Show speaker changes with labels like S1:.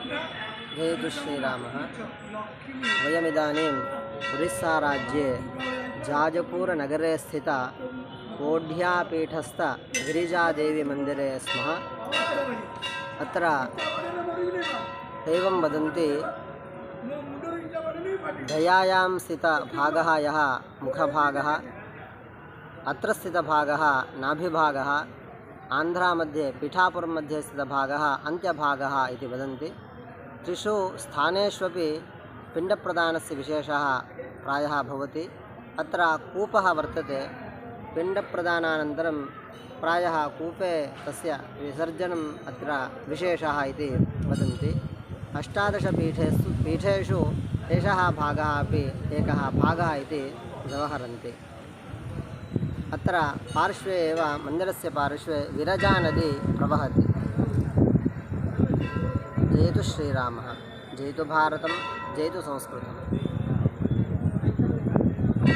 S1: जयतु श्रीरामः। वयमिदानीं ओरिस्साराज्ये जाजपुरनगरे स्थित कोढ्यापीठस्थ गिरिजादेवीमन्दिरे स्मः। अत्र एवं वदन्ति, दयायां स्थितभागः यः मुखभागः, अत्र स्थितभागः नाभिभागः, आन्ध्रामध्ये पिठापुरमध्ये स्थितभागः अन्त्यभागः इति वदन्ति। त्रिषु स्थानेष्वपि पिण्डप्रदानस्य विशेषः प्रायः भवति। अत्र कूपः वर्तते। पिण्डप्रदानानन्तरं प्रायः कूपे तस्य विसर्जनम् अत्र विशेषः इति वदन्ति। 18 पीठेषु एषः भागः अपि एकः भागः इति व्यवहरन्ति। अत्र पार्श्वे एव मन्दिरस्य पार्श्वे विरजानदी प्रवहति। जयतु श्रीरामः, जयतु भारतं, जयतु संस्कृतम्।